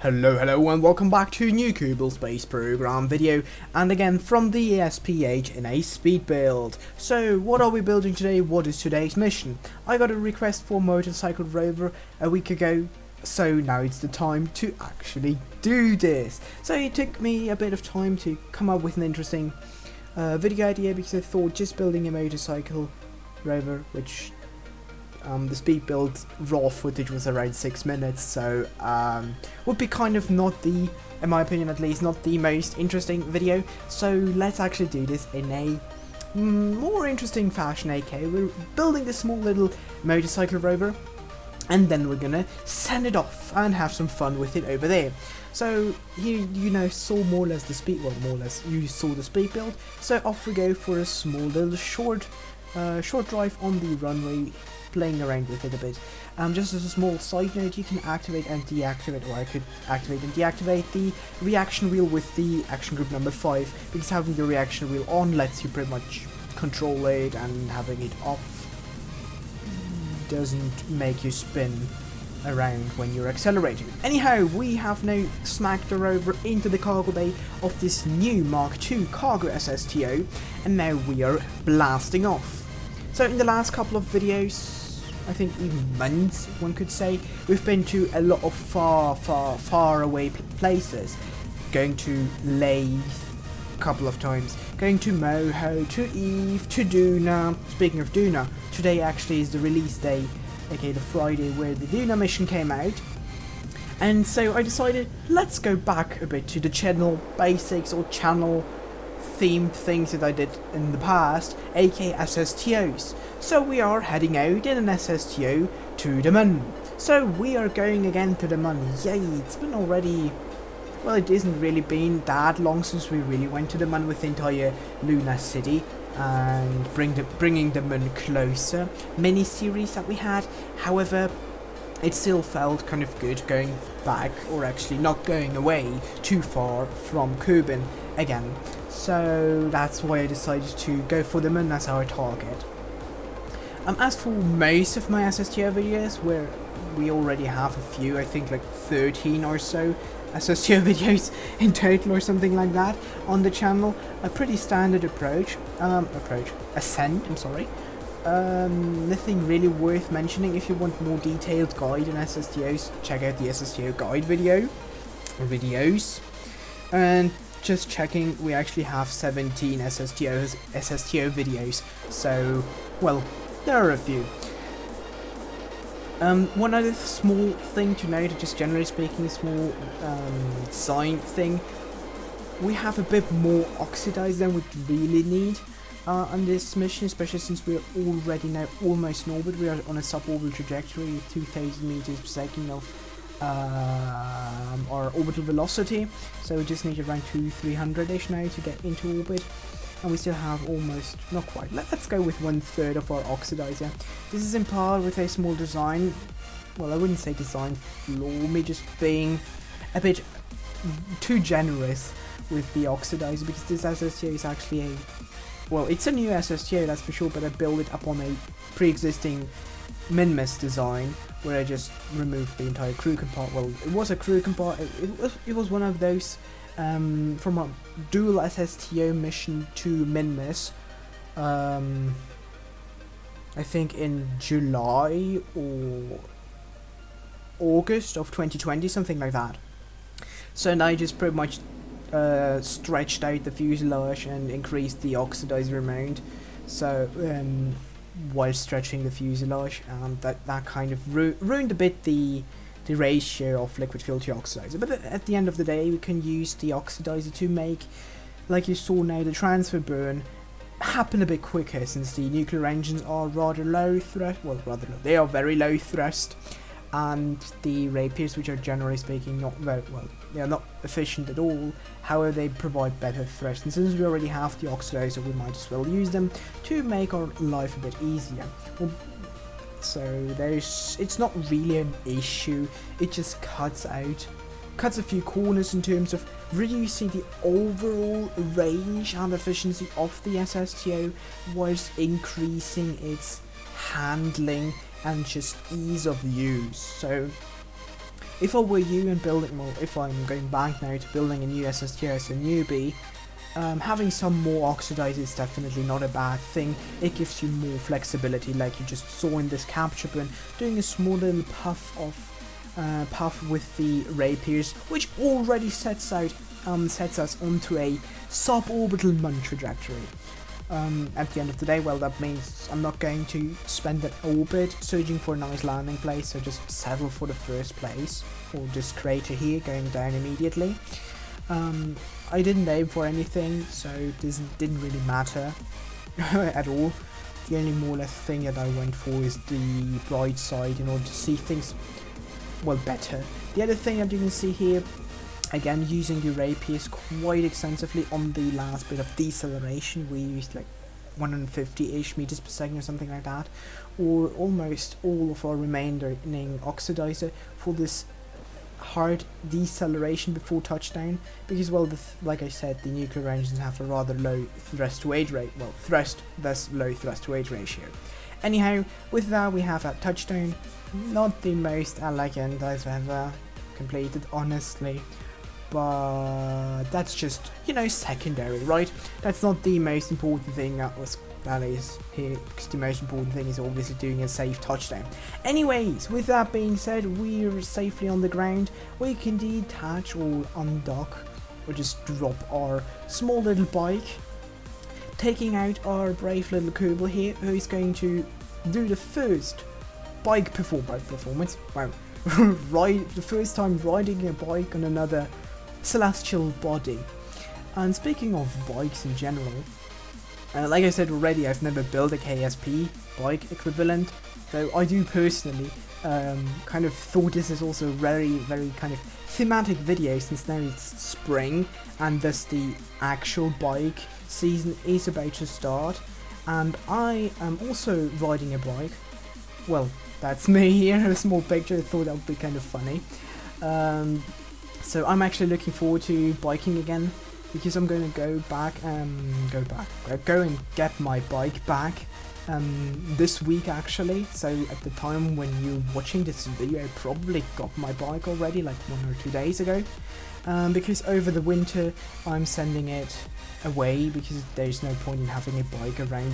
Hello and welcome back to new Kerbal Space Program video, and again from the ESPH in a speed build. So what are we building today? What is today's mission? I got a request for Motorbike Rover a week ago, so now it's the time to actually do this. So it took me a bit of time to come up with an interesting video idea, because I thought just building a motorcycle rover, which the speed build raw footage was around 6 minutes, so would be kind of not the, in my opinion at least, not the most interesting video. So let's actually do this in a more interesting fashion. aka we're building this small little motorcycle rover, and then we're gonna send it off and have some fun with it over there. So you saw more or less the speed, well, more or less you saw the speed build, so off we go for a small little short drive on the runway, playing around with it a bit. Just as a small side note, you can activate and deactivate, or I could activate and deactivate the reaction wheel with the action group number 5, because having the reaction wheel on lets you pretty much control it, and having it off doesn't make you spin around when you're accelerating. Anyhow, we have now smacked the rover into the cargo bay of this new Mark II cargo SSTO, and now we are blasting off. So in the last couple of videos, I think even months, one could say, we've been to a lot of far away places. Going to Lathe a couple of times, going to Moho, to Eve, to Duna. Speaking of Duna, today actually is the release day, aka the Friday where the Duna mission came out. And so I decided, let's go back a bit to the channel basics, or channel themed things that I did in the past, aka SSTOs. So we are heading out in an SSTO to the moon. So we are going again to the moon. Yay, it's been already, well, it isn't really been that long since we really went to the moon with the entire Luna City and bringing the moon closer mini-series that we had. However, it still felt kind of good going back, or actually not going away too far from Kerbin again. So that's why I decided to go for the moon as our target. As for most of my SSTO videos, where we already have a few, I think like 13 or so SSTO videos in total or something like that on the channel, a pretty standard ascent, I'm sorry. Nothing really worth mentioning. If you want more detailed guide on SSTOs, check out the SSTO guide video, or videos. And just checking, we actually have 17 SSTO videos, so, well, there are a few. One other small thing to note, just generally speaking, small design thing, we have a bit more oxidizer than we really need on this mission, especially since we are already now almost in orbit. We are on a suborbital trajectory with 2000 meters per second of our orbital velocity, so we just need around 200-300ish now to get into orbit, and we still have almost, not quite, let's go with 1/3 of our oxidizer. This is in par with a small design, well, I wouldn't say design flaw, me just being a bit too generous with the oxidizer, because this SSTO is actually a, well, it's a new SSTO, that's for sure, but I built it up on a pre-existing Limitless design, where I just removed the entire crew compartment. Well, it was a crew compartment, it was one of those from a dual SSTO mission to Limitless, I think in July or August of 2020, something like that. So now I just pretty much stretched out the fuselage and increased the oxidizer amount, so while stretching the fuselage, that kind of ruined a bit the ratio of liquid fuel to oxidizer. But at the end of the day, we can use the oxidizer to make, like you saw now, the transfer burn happen a bit quicker, since the nuclear engines are rather low thrust, well, rather low, they are very low thrust, and the rapiers, which are generally speaking not very well, they are not efficient at all. However, they provide better thrust, and since we already have the oxidizer, we might as well use them to make our life a bit easier. Well, so it's not really an issue, it just cuts a few corners in terms of reducing the overall range and efficiency of the SSTO, whilst increasing its handling and just ease of use. So if I were you and building, well, if I'm going back now to building a new SSTO as a newbie, having some more oxidizer is definitely not a bad thing. It gives you more flexibility, like you just saw in this capture bin, doing a small little puff with the rapiers, which already sets us onto a suborbital Mun trajectory. At the end of the day, well, that means I'm not going to spend an orbit searching for a nice landing place, so just settle for the first place, or this crater here going down immediately. I didn't aim for anything, so this didn't really matter at all. The only more or less thing that I went for is the bright side in order to see things, well, better. The other thing that you can see here, again, using the rapiers quite extensively on the last bit of deceleration. We used like 150-ish meters per second or something like that, or almost all of our remaining oxidizer for this hard deceleration before touchdown, because, well, like I said, the nuclear engines have a rather low thrust to weight rate, well, thus low thrust to weight ratio. Anyhow, with that we have a touchdown. Not the most elegant I've ever completed, honestly, but that's just, you know, secondary, right? That's not the most important thing that is here, because the most important thing is obviously doing a safe touchdown. Anyways, with that being said, we're safely on the ground. We can detach or undock or just drop our small little bike, taking out our brave little Kerbin here, who is going to do the first bike performance. Wow. The first time riding a bike on another celestial body. And speaking of bikes in general, like I said already, I've never built a KSP bike equivalent, though I do personally kind of thought this is also very kind of thematic video, since now it's spring and thus the actual bike season is about to start, and I am also riding a bike. Well, that's me here, a small picture. I thought that would be kind of funny. So I'm actually looking forward to biking again, because I'm going to go and get my bike back this week actually. So at the time when you're watching this video, I probably got my bike already, like 1 or 2 days ago, because over the winter I'm sending it away, because there's no point in having a bike around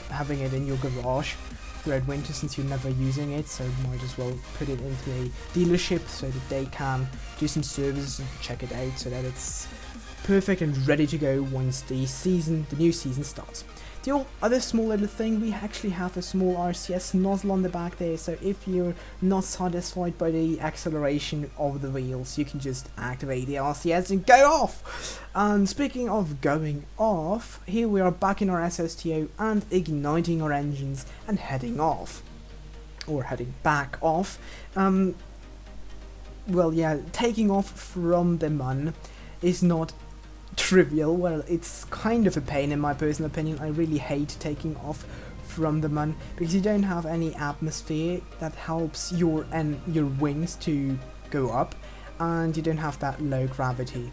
having it in your garage throughout winter, since you're never using it. So might as well put it into a dealership so that they can do some services and check it out, so that it's perfect and ready to go once the new season starts. The other small little thing, we actually have a small RCS nozzle on the back there, so if you're not satisfied by the acceleration of the wheels, you can just activate the RCS and go off. And speaking of going off, here we are back in our SSTO and igniting our engines and heading off, or heading back off. Well, yeah, taking off from the Mun is not trivial. Well, it's kind of a pain in my personal opinion. I really hate taking off from the Mun, because you don't have any atmosphere that helps your wings to go up, and you don't have that low gravity.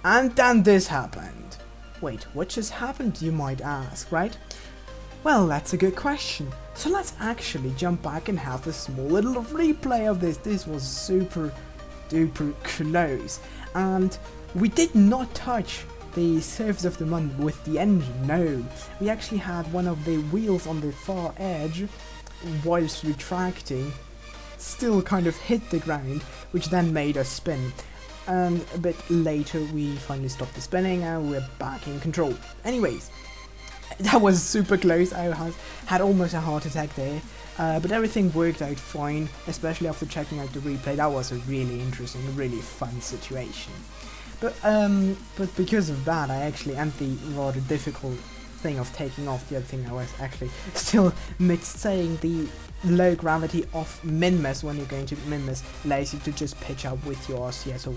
And then this happened. Wait, what just happened, you might ask, right? Well, that's a good question. So let's actually jump back and have a small little replay of this. This was super duper close, and we did not touch the surface of the Mun with the engine, no. We actually had one of the wheels on the far edge, whilst retracting, still kind of hit the ground, which then made us spin. And a bit later we finally stopped the spinning and we're back in control. Anyways, that was super close. I had almost a heart attack there. But everything worked out fine, especially after checking out the replay. That was a really interesting, really fun situation. But because of that, I actually, and the rather difficult thing of taking off, the other thing I was actually still saying, the low gravity of min-miss when you're going to min-miss allows you to just pitch up with your RCS or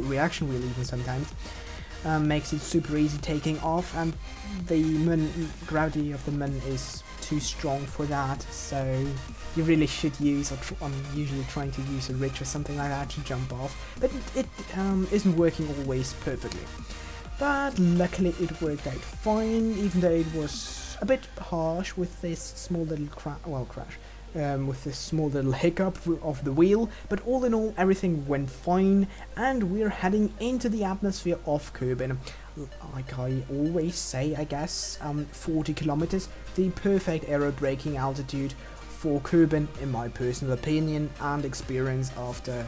reaction wheel even sometimes. Makes it super easy taking off, and the gravity of the Mun is too strong for that, so you really should use, I'm usually trying to use a ridge or something like that to jump off, but it isn't working always perfectly. But luckily it worked out fine, even though it was a bit harsh with this small little with this small little hiccup of the wheel, but all in all everything went fine, and we're heading into the atmosphere of Kerbin. Like I always say, I guess 40 kilometers, the perfect aero braking altitude for Kerbin in my personal opinion and experience after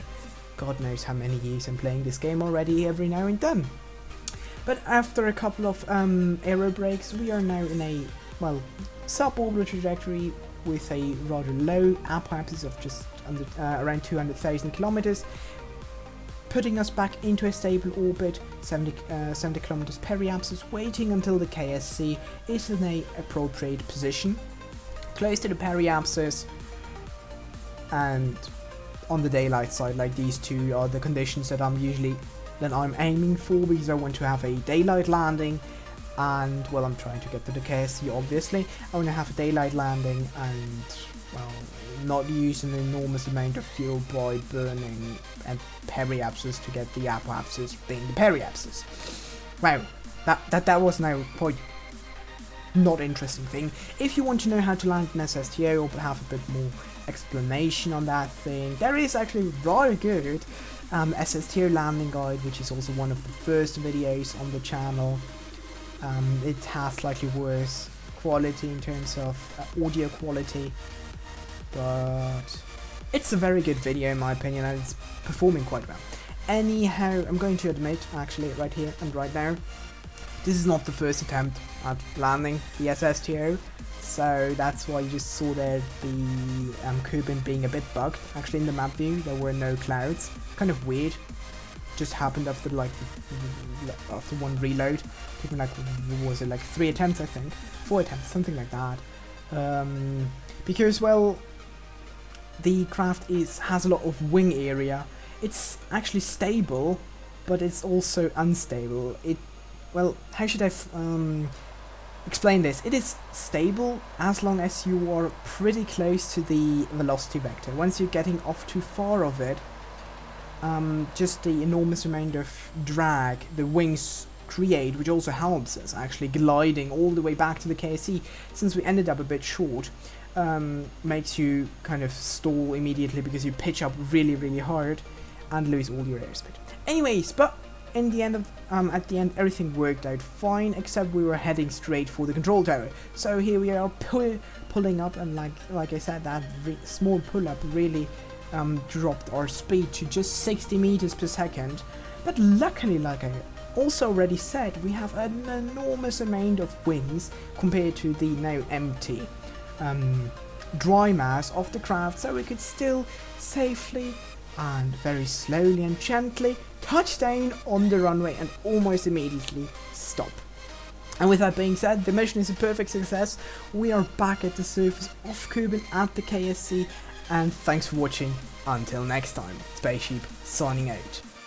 God knows how many years I'm playing this game already every now and then. But after a couple of aero brakes, we are now in a, well, suborbital trajectory with a rather low apoapsis of just under, around 200,000 kilometers, putting us back into a stable orbit, 70 kilometers periapsis, waiting until the KSC is in a appropriate position, close to the periapsis, and on the daylight side. Like, these two are the conditions that I'm aiming for, because I want to have a daylight landing, and well, I'm trying to get to the KSC obviously. I want to have a daylight landing and, well, not use an enormous amount of fuel by burning a periapsis to get the apoapsis being the periapsis. Wow, that was now quite not interesting thing. If you want to know how to land an SSTO or have a bit more explanation on that thing, there is actually a rather good SSTO landing guide, which is also one of the first videos on the channel. It has slightly worse quality in terms of audio quality, but it's a very good video in my opinion, and it's performing quite well. Anyhow, I'm going to admit, actually, right here and right now, this is not the first attempt at landing the SSTO, so that's why you just saw there the Kerbin being a bit bugged. Actually, in the map view there were no clouds, kind of weird. Just happened after like after one reload. Taking like, what was it, like 3 attempts, I think, 4 attempts, something like that. Because, well, the craft has a lot of wing area. It's actually stable, but it's also unstable. Well, how should I explain this? It is stable as long as you are pretty close to the velocity vector. Once you're getting off too far of it, just the enormous amount of drag the wings create, which also helps us actually gliding all the way back to the KSC, since we ended up a bit short, makes you kind of stall immediately because you pitch up really, really hard and lose all your airspeed. Anyways, but in the end at the end everything worked out fine, except we were heading straight for the control tower. So here we are pulling up, and like I said, that small pull up really dropped our speed to just 60 meters per second. But luckily, like I also already said, we have an enormous amount of wings compared to the now empty dry mass of the craft, so we could still safely and very slowly and gently touch down on the runway and almost immediately stop. And with that being said, the mission is a perfect success. We are back at the surface of Kerbin at the KSC, and thanks for watching. Until next time, Spaceship signing out.